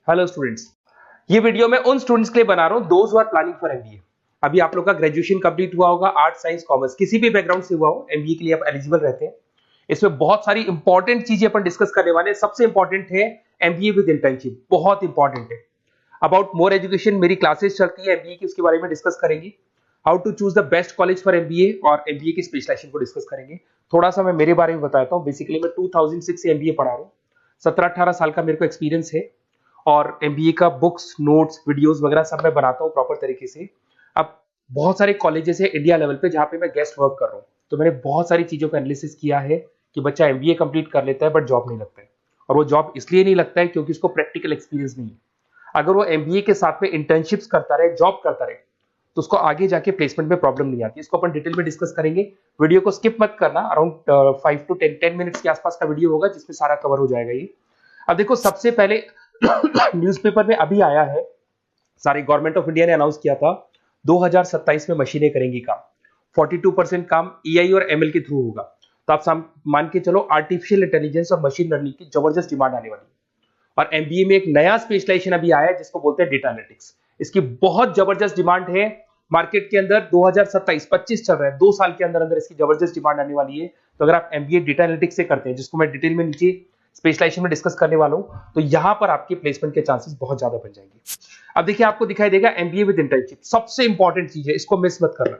Hello students, ये video मैं उन स्टूडेंट्स के लिए बना रहा हूँ those who are planning for MBA. अभी आप लोग का ग्रेजुएशन कंप्लीट हुआ होगा, आर्ट साइंस कॉमर्स किसी भी बैकग्राउंड से हुआ हो, एमबीए के लिए आप एलिजिबल रहते हैं। इसमें बहुत सारी इंपॉर्टेंट चीजें अपन डिस्कस करने वाले हैं। सबसे इंपॉर्टेंट है एमबीए विद इंटर्नशिप, बहुत इंपॉर्टेंट है। अबाउट मोर एजुकेशन मेरी क्लासेस चलती है एमबीए की, उसके बारे में डिस्कस करेंगे। How to choose the best college for MBA और एमबीए की स्पेशलाइजेशन को डिस्कस करेंगे। थोड़ा सा मैं मेरे बारे में बताता हूँ। बेसिकली मैं 2006 से एमबीए पढ़ा रहा हूँ। 17-18 साल का मेरे को एक्सपीरियंस है और एमबीए का बुक्स, नोट्स, वीडियोस वगैरह सब मैं बनाता हूँ प्रॉपर तरीके से। अब बहुत सारे कॉलेजेस है इंडिया लेवल पे जहाँ पे मैं गेस्ट वर्क कर रहा हूँ, तो मैंने बहुत सारी चीजों का एनालिसिस किया है कि बच्चा एमबीए कंप्लीट कर लेता है बट जॉब नहीं लगता है। और वो जॉब इसलिए नहीं लगता है क्योंकि उसको प्रैक्टिकल एक्सपीरियंस नहीं है। अगर वो एमबीए के साथ में इंटर्नशिप्स करता रहे, जॉब करता रहे, तो उसको आगे जाके प्लेसमेंट में प्रॉब्लम नहीं आती। इसको अपन डिटेल में डिस्कस करेंगे। वीडियो को स्किप मत करना। अराउंड 5 to 10 मिनट्स के आसपास का वीडियो होगा जिसमें सारा कवर हो जाएगा ये। अब देखो, सबसे पहले न्यूज़पेपर में अभी आया है, सारे गवर्नमेंट ऑफ इंडिया ने अनाउंस किया था 2027 में मशीनें करेंगी काम। 42% काम एआई और एमएल के थ्रू होगा। तो आप मान के चलो आर्टिफिशियल इंटेलिजेंस और मशीन लर्निंग की जबरदस्त डिमांड आने वाली है। और एमबीए में एक नया स्पेशलाइजेशन अभी आया है जिसको बोलते हैं डेटा एनालिटिक्स। इसकी बहुत जबरदस्त डिमांड है मार्केट के अंदर। 2027-25 चल रहा है, 2 साल के अंदर अंदर इसकी जबरदस्त डिमांड आने वाली है। तो अगर आप एमबीए डेटा एनालिटिक्स से करते हैं, जिसको मैं डिटेल में नीचे स्पेशलाइजेशन में डिस्कस करने वाला हूं, तो यहां पर आपके प्लेसमेंट के चांसेस बहुत ज्यादा बन जाएंगे। अब देखिए, आपको दिखाई देगा एमबीए विद इंटर्नशिप सबसे इंपॉर्टेंट चीज है, इसको मिस मत करना।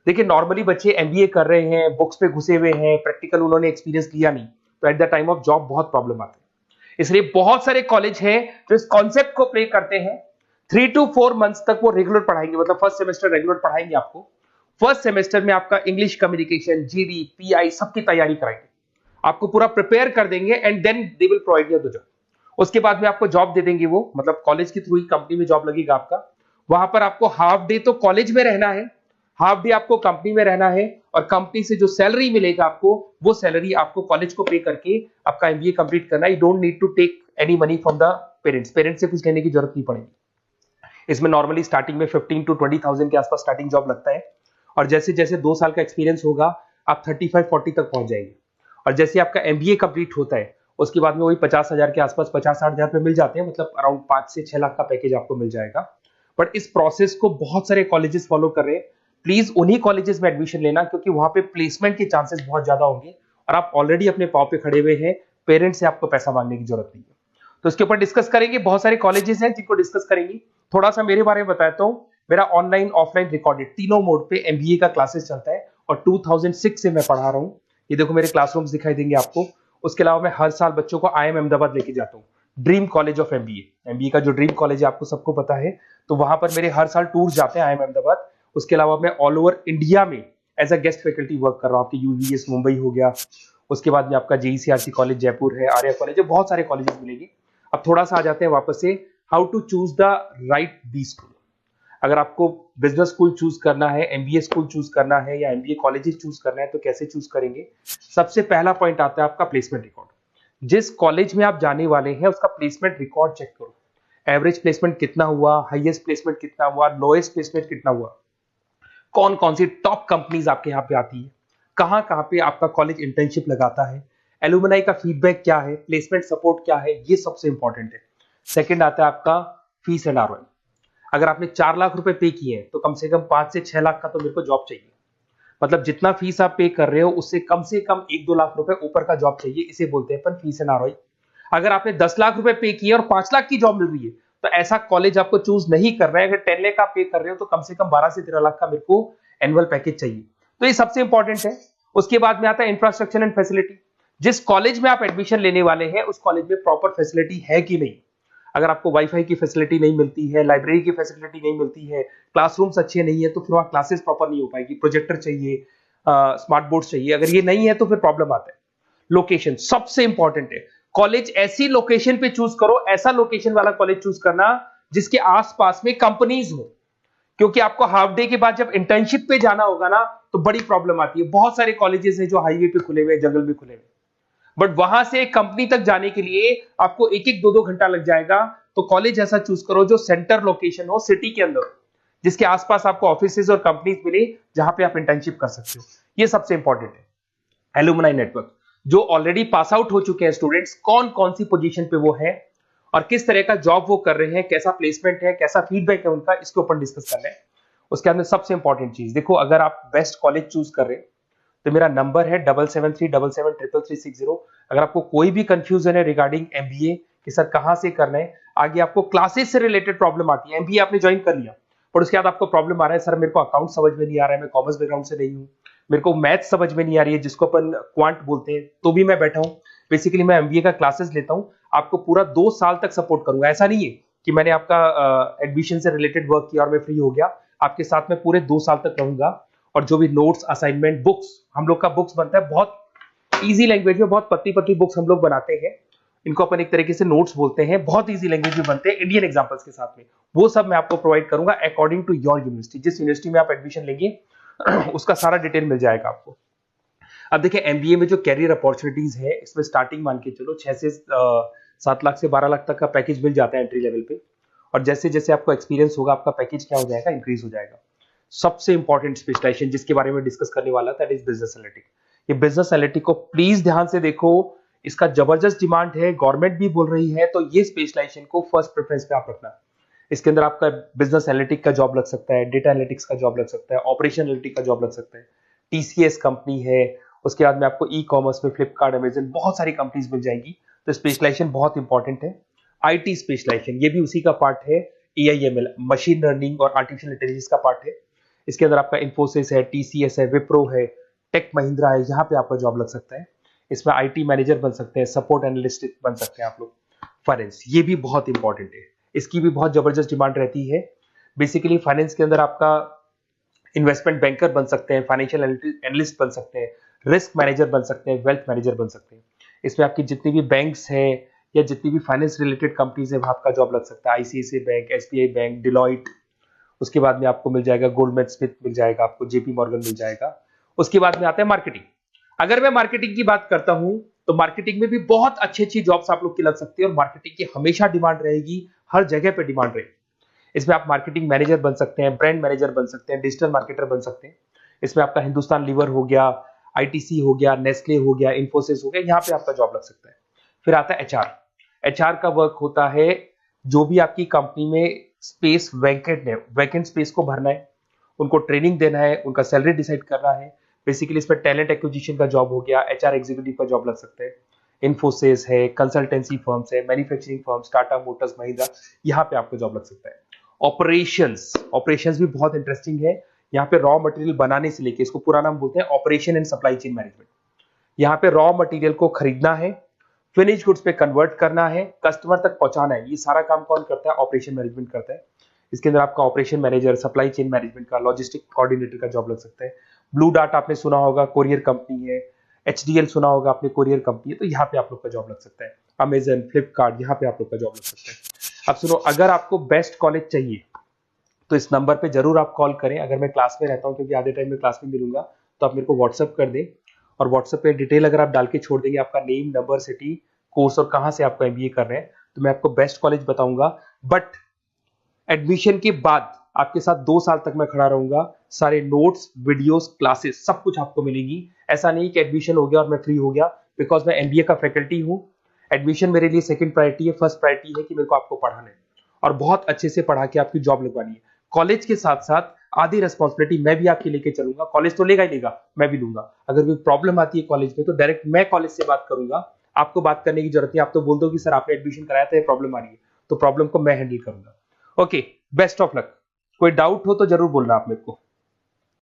देखिए, नॉर्मली बच्चे एमबीए कर रहे हैं, बुक्स पे घुसे हुए हैं, प्रैक्टिकल उन्होंने एक्सपीरियंस लिया नहीं, तो at the time of job बहुत प्रॉब्लम आती है। इसलिए बहुत सारे कॉलेज हैं जो इस कॉन्सेप्ट को प्ले करते हैं। 3 to 4 मंथ्स तक वो रेगुलर पढ़ाएंगे, मतलब फर्स्ट सेमेस्टर रेगुलर पढ़ाएंगे आपको। फर्स्ट सेमेस्टर में आपका इंग्लिश कम्युनिकेशन, जीडी, पीआई सबकी तैयारी कराएंगे, आपको पूरा प्रिपेयर कर देंगे and then they will provide you the job. उसके बाद में आपको जॉब दे देंगे वो, मतलब कॉलेज के थ्रू ही कंपनी में जॉब लगेगा आपका। वहां पर आपको हाफ डे तो कॉलेज में रहना है, हाफ डे आपको कंपनी में रहना है, और कंपनी से जो सैलरी मिलेगा आपको, वो सैलरी आपको कॉलेज को पे करके आपका एमबीए कंप्लीट करना है। You don't need to take any money from the parents से कुछ लेने की जरूरत नहीं पड़ेगी। इसमें नॉर्मली स्टार्टिंग में 15 to 20,000 के आसपास स्टार्टिंग जॉब लगता है, और जैसे जैसे 2 साल का एक्सपीरियंस होगा आप 35-40 तक पहुंच जाएंगे। और जैसे आपका एमबीए कंप्लीट होता है उसके बाद में वही 50,000 के आसपास, 50-60 हजार पे मिल जाते हैं, मतलब अराउंड 5 से 6 लाख का पैकेज आपको मिल जाएगा। बट इस प्रोसेस को बहुत सारे कॉलेजेस फॉलो कर रहे हैं। प्लीज उन्हीं कॉलेजेस में एडमिशन लेना, क्योंकि वहां पे प्लेसमेंट के चांसेस बहुत ज्यादा होंगे और आप ऑलरेडी अपने पांव पे खड़े हुए हैं, पेरेंट्स से आपको पैसा मांगने की जरूरत नहीं है। तो इसके ऊपर डिस्कस करेंगे। बहुत सारे कॉलेजेस हैं जिनको डिस्कस करेंगे। थोड़ा सा मेरे बारे में बताता हूँ। मेरा ऑनलाइन, ऑफलाइन, रिकॉर्डेड तीनों मोड पे एमबीए का क्लासेस चलता है और 2006 से मैं पढ़ा रहा हूँ। ये देखो, मेरे क्लासरूम्स दिखाई देंगे आपको। उसके अलावा मैं हर साल बच्चों को आईएम अहमदाबाद लेके जाता हूँ, dream college of MBA. MBA का जो ड्रीम कॉलेज है आपको सबको पता है, तो वहां पर मेरे हर साल टूर जाते हैं आईएम अहमदाबाद। उसके अलावा मैं ऑल ओवर इंडिया में as a guest faculty work कर रहा हूँ। आपके यूवीएस मुंबई हो गया, उसके बाद में आपका जेईसीआरसी कॉलेज जयपुर है, आर्या कॉलेज है, बहुत सारे कॉलेजेस मिलेंगे। अब थोड़ा सा आ जाते हैं वापस से, how to choose the right B school. अगर आपको बिजनेस स्कूल चूज करना है, एमबीए स्कूल चूज करना है, या एमबीए कॉलेजेस चूज करना है, तो कैसे चूज करेंगे? सबसे पहला पॉइंट आता है आपका प्लेसमेंट रिकॉर्ड। जिस कॉलेज में आप जाने वाले हैं उसका प्लेसमेंट रिकॉर्ड चेक करो। एवरेज प्लेसमेंट कितना हुआ, हाईएस्ट प्लेसमेंट कितना हुआ, लोएस्ट प्लेसमेंट कितना हुआ, कौन कौन सी टॉप कंपनीज आपके यहाँ पे आती है, कहाँ कहाँ पे आपका कॉलेज इंटर्नशिप लगाता है, एलुमनाई का फीडबैक क्या है, प्लेसमेंट सपोर्ट क्या है, ये सबसे इंपॉर्टेंट है। सेकंड आता है आपका फीस एंड आरओआई। अगर आपने 4 लाख रुपए पे किए हैं तो कम से कम 5 से 6 लाख का तो मेरे को जॉब चाहिए। मतलब जितना फीस आप पे कर रहे हो उससे कम से कम 1-2 लाख रुपए ऊपर का जॉब चाहिए, इसे बोलते हैं अपन फीस एंड आरओआई। अगर आपने 10 लाख रुपए पे किए और 5 लाख की जॉब मिल रही है तो ऐसा कॉलेज आपको चूज नहीं कर रहा है। अगर 10 लाख आप पे कर रहे हो तो कम से कम 12 से 13 लाख का मेरे को एनुअल पैकेज चाहिए। तो ये सबसे इंपॉर्टेंट है। उसके बाद में आता है इंफ्रास्ट्रक्चर एंड फैसिलिटी। जिस कॉलेज में आप एडमिशन लेने वाले हैं उस कॉलेज में प्रॉपर फैसिलिटी है कि नहीं। अगर आपको वाईफाई की फैसिलिटी नहीं मिलती है, लाइब्रेरी की फैसिलिटी नहीं मिलती है, क्लासरूम्स अच्छे नहीं है, तो फिर वहां क्लासेस प्रॉपर नहीं हो पाएगी। प्रोजेक्टर चाहिए, स्मार्ट बोर्ड चाहिए। अगर ये नहीं है तो फिर प्रॉब्लम आता है। लोकेशन सबसे इंपॉर्टेंट है। कॉलेज ऐसी लोकेशन पे चूज करो, ऐसा लोकेशन वाला कॉलेज चूज करना जिसके आसपास में कंपनीज हो, क्योंकि आपको हाफ डे के बाद जब इंटर्नशिप पे जाना होगा ना तो बड़ी प्रॉब्लम आती है। बहुत सारे कॉलेजेस हैं जो हाईवे पे खुले हुए, जंगल में खुले हुए, बट वहां से कंपनी तक जाने के लिए आपको 1-1, 2-2 घंटा लग जाएगा। तो कॉलेज ऐसा चूज करो जो सेंटर लोकेशन हो, सिटी के अंदर, जिसके आसपास आपको ऑफिसेज और कंपनीज मिले जहां पे आप इंटर्नशिप कर सकते हो। ये सबसे इंपॉर्टेंट है। एलुमनाई नेटवर्क, जो ऑलरेडी पास आउट हो चुके हैं स्टूडेंट्स, कौन कौन सी पोजीशन पे वो है और किस तरह का जॉब वो कर रहे हैं, कैसा प्लेसमेंट है, कैसा फीडबैक है उनका, इसके ऊपर डिस्कस कर रहे हैं। उसके अंदर सबसे इंपॉर्टेंट चीज देखो, अगर आप बेस्ट कॉलेज चूज कर रहे हैं तो मेरा नंबर है 7737733360। अगर आपको कोई भी कंफ्यूजन है रिगार्डिंग एमबीए कि सर कहां से करना है, आगे आपको क्लासेस से रिलेटेड प्रॉब्लम आती है, एमबीए आपने ज्वाइन कर लिया पर उसके बाद आपको प्रॉब्लम आ रहा है सर मेरे को अकाउंट समझ में नहीं आ रहा है, मैं कॉमर्स बैकग्राउंड से नहीं हूँ, मेरे को मैथ समझ में नहीं आ रही है जिसको अपन क्वांट बोलते हैं, तो भी मैं बैठा हूँ, बेसिकली मैं एमबीए का क्लासेस लेता हूँ, आपको पूरा 2 साल तक सपोर्ट करूंगा। ऐसा नहीं है कि मैंने आपका एडमिशन से रिलेटेड वर्क किया और मैं फ्री हो गया, आपके साथ में पूरे 2 साल तक रहूंगा। और जो भी नोट्स, असाइनमेंट, बुक्स, हम लोग का बुक्स बनता है बहुत इजी लैंग्वेज में, बहुत पतली पतली बुक्स हम लोग बनाते हैं, इनको अपन एक तरीके से नोट्स बोलते हैं, बहुत इजी लैंग्वेज में बनते हैं इंडियन एग्जांपल्स के साथ में, वो सब मैं आपको प्रोवाइड करूंगा अकॉर्डिंग टू योर यूनिवर्सिटी। जिस यूनिवर्सिटी में आप एडमिशन लेंगे उसका सारा डिटेल मिल जाएगा आपको। अब देखिए एमबीए में जो कैरियर अपॉर्चुनिटीज है, इसमें स्टार्टिंग मान के चलो 6 से 7 लाख से 12 लाख तक का पैकेज मिल जाता है एंट्री लेवल पे, और जैसे जैसे आपको एक्सपीरियंस होगा आपका पैकेज क्या हो जाएगा, इंक्रीज हो जाएगा। सबसे इंपॉर्टेंट स्पेशलाइजेशन जिसके बारे में डिस्कस करने वाला दैट इज बिजनेस एनालिटिक। ये बिजनेस एनालिटिक को प्लीज ध्यान से देखो, इसका जबरदस्त डिमांड है, गवर्नमेंट भी बोल रही है, तो ये स्पेशलाइजेशन को फर्स्ट प्रेफरेंस पे आप रखना। इसके अंदर आपका बिजनेस एनालिटिक का जॉब लग सकता है, डेटा एनालिटिक्स का जॉब लग सकता है, ऑपरेशन एनालिटिक का जॉब लग सकता है, टीसीएस कंपनी है, उसके बाद में आपको ई कॉमर्स में फ्लिपकार्ट, अमेजन, बहुत सारी कंपनीज मिल जाएंगी। तो स्पेशलाइजेशन बहुत इंपॉर्टेंट है। आईटी स्पेशलाइजेशन ये भी उसी का पार्ट है, एआईएमएल, मशीन लर्निंग और आर्टिफिशियल इंटेलिजेंस का पार्ट है। इसके अंदर आपका इन्फोसिस है, टीसीएस है, विप्रो है, टेक महिंद्रा है, यहाँ पे आपका जॉब लग सकता है। इसमें आईटी मैनेजर बन सकते हैं, सपोर्ट एनालिस्ट बन सकते हैं आप लोग। फाइनेंस ये भी बहुत इंपॉर्टेंट है, इसकी भी बहुत जबरदस्त डिमांड रहती है। बेसिकली फाइनेंस के अंदर आपका इन्वेस्टमेंट बैंकर बन सकते हैं, फाइनेंशियल एनालिस्ट बन सकते हैं, रिस्क मैनेजर बन सकते हैं, वेल्थ मैनेजर बन सकते हैं। इसमें आपकी जितनी भी बैंक्स हैं या जितनी भी फाइनेंस रिलेटेड कंपनीज है वहां आपका जॉब लग सकता है, ICICI bank, SBI bank, Deloitte, उसके बाद में आपको मिल जाएगा गोल्डमैन स्मिथ मिल जाएगा, आपको जेपी मॉर्गन मिल जाएगा। उसके बाद में आता है मार्केटिंग। अगर मैं मार्केटिंग की बात करता हूं तो मार्केटिंग में भी बहुत अच्छी अच्छी जॉब्स आप लोग की लग सकती है, और मार्केटिंग की हमेशा डिमांड रहेगी, हर जगह पे डिमांड रहेगी। इसमें आप मार्केटिंग मैनेजर बन सकते हैं, ब्रांड मैनेजर बन सकते हैं, डिजिटल मार्केटर बन सकते हैं। इसमें आपका हिंदुस्तान लीवर हो गया, आईटीसी हो गया, नेस्ले हो गया, इन्फोसिस हो गया, यहाँ पे आपका जॉब लग सकता है। फिर आता है एचआर। एचआर का वर्क होता है जो भी आपकी कंपनी में स्पेस वैकेंट है, वैकेंट स्पेस को भरना है, उनको ट्रेनिंग देना है, उनका सैलरी डिसाइड करना है। बेसिकली इसमें टैलेंट एक्विजिशन का जॉब हो गया, एचआर एग्जीक्यूटिव का जॉब लग सकता है। इन्फोसिस है, कंसल्टेंसी फर्म्स है, manufacturing firms, Tata Motors, Mahindra, यहाँ पे आपको जॉब लग सकता है। ऑपरेशंस, ऑपरेशंस भी बहुत इंटरेस्टिंग है। यहाँ पे रॉ मटेरियल बनाने से लेके, इसको पूरा नाम बोलते हैं operation and supply chain management. यहाँ पे रॉ मटेरियल को खरीदना है, फिनिश गुड्स पे कन्वर्ट करना है, कस्टमर तक पहुंचाना है, ये सारा काम कौन करता है, ऑपरेशन मैनेजमेंट करता है। इसके अंदर आपका operation manager, supply chain management का, लॉजिस्टिक कोऑर्डिनेटर का जॉब लग सकता है। ब्लू डार्ट आपने सुना होगा, कोरियर कंपनी है। एचडीएल सुना होगा आपने, कोरियर कंपनी है, तो यहाँ पे आप लोग का जॉब लग सकता है। अमेजन, फ्लिपकार्ट, यहाँ पे आप लोग का जॉब लग सकता है। अब सुनो, अगर आपको बेस्ट कॉलेज चाहिए तो इस नंबर पे जरूर आप कॉल करें। अगर मैं क्लास में रहता हूँ, क्योंकि आधे टाइम में क्लास में मिलूंगा, तो आप मेरे को व्हाट्सअप कर दें, और व्हाट्सएप पे डिटेल अगर आप डाल के छोड़ देंगे, आपका नेम, नंबर, सिटी, कोर्स और कहां से आपको एमबीए कर रहे हैं, तो मैं आपको बेस्ट कॉलेज बताऊंगा। बट एडमिशन के बाद आपके साथ 2 साल तक मैं खड़ा रहूंगा, सारे नोट्स, वीडियोस, क्लासेस सब कुछ आपको मिलेगी। ऐसा नहीं कि एडमिशन हो गया और मैं फ्री हो गया, बिकॉज मैं एमबीए का फैकल्टी हूं। एडमिशन मेरे लिए सेकंड प्रायोरिटी है, फर्स्ट प्रायोरिटी है कि मेरे को आपको पढ़ाना है और बहुत अच्छे से पढ़ा के आपकी जॉब लगवानी है। कॉलेज के साथ साथ आधी रिस्पॉन्सिबिलिटी मैं भी आपकी लेके चलूंगा, कॉलेज तो लेगा ही लेगा, मैं भी लूंगा। अगर कोई प्रॉब्लम आती है कॉलेज में तो डायरेक्ट मैं कॉलेज से बात करूंगा, आपको बात करने की जरूरत नहीं। आप तो बोल दो कि सर आपने एडमिशन कराया था, ये प्रॉब्लम आ रही है, तो प्रॉब्लम को मैं हैंडल करूंगा। Okay, best of luck. कोई डाउट हो तो जरूर बोलना आप मेरे को।